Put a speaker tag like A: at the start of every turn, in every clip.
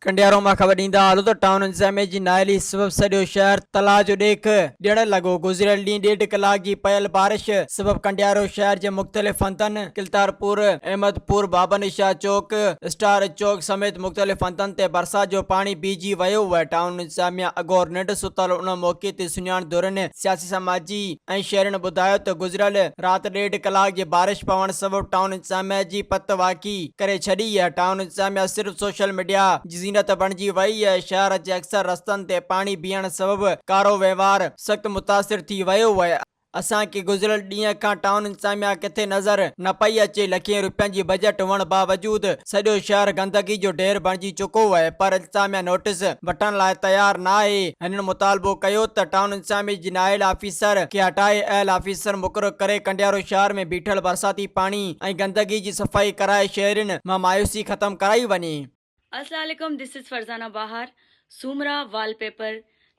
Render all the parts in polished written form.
A: कंडियारो मां ख़बर ॾींदा हलो त टाउन इंतज़ामिया जी नाइली सबब सॼो शहर तलाह जो ॾेख ॾियण लॻो। गुज़िरियल ॾींहुं 1.5 कलाक जी पयल बारिश सबब कंडियारो शहर जे मुख़्तलिफ़ हंधनि किलतारपुर, अहमदपुर, बाबनिशा चौक, स्टार चौक समेत मुख़्तलिफ़ हंधनि ते बरसात जो पाणी बीहजी वियो हुआ। टाउन इंतज़ामिया अगौर निंड सुतल उन मौक़े ते सुञाणंदड़नि सियासी समाजी ऐं शहरनि ॿुधायो त गुज़िरियल राति 1.5 कलाक जी बारिश पवण सबब टाउन इंतज़ामिया जी पत वाकी करे छॾी आहे। टाउन इंतज़ामिया सिर्फ़ सोशल मीडिया जी ज़ीनत बणिजी वई आहे। शहर जे अक्सर रस्तनि ते पाणी बीहण सबब कारो वहिंवार सख़्त मुतासिर थी वियो आहे। असांखे गुज़िरियल ॾींहं खां टाउन इंतज़ामिया किथे नज़र न पई अचे। लखें रुपयनि जी बजट हुअण बावजूद सॼो शहर गंदगी जो ढेर बणिजी चुको आहे, पर इंतज़ामिया नोटिस वठण लाइ तयार न आहे। हिननि मुतालबो कयो त टाउन इंतज़ामिया जी नाइल ऑफिसर खे हटाए अहल ऑफिसर मुक़रर करे कंडियारो शहर में बीठल बरसाती पाणी ऐं गंदगी जी सफ़ाई कराए शहरनि मां मायूसी ख़त्म कराई वञे।
B: अस्सलाम वालेकुम, दिस इज़ फरजाना बाहर। सूमरा वॉलपेपर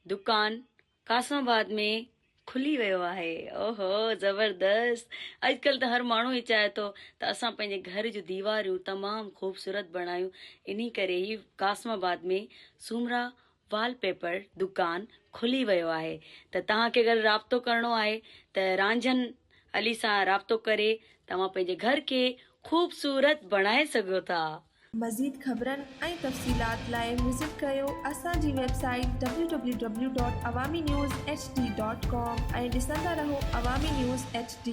B: दुकान कासमाबाद में खुली वियो आहे। ओहो ज़बरदस्त। अॼुकल्ह त हर माण्हू ई चाहे थो त असां पंहिंजे घर जूं दीवारियूं तमामु ख़ूबसूरत बणायूं। इन करे ई कासमाबाद में सूमरा वॉलपेपर दुकान खुली वियो आहे। त तव्हांखे अगरि राब्तो करिणो आहे त रांझन अली सां राब्तो करे तव्हां पंहिंजे घर खे ख़ूबसूरत बणाए सघो था।
C: मज़ीद ख़बरनि ऐं तफ़सीलात लाइ विज़िट कयो असांजी वेबसाइट www.awamiNewsHD.com ऐं ॾिसंदा रहो अवामी न्यूज़ HD।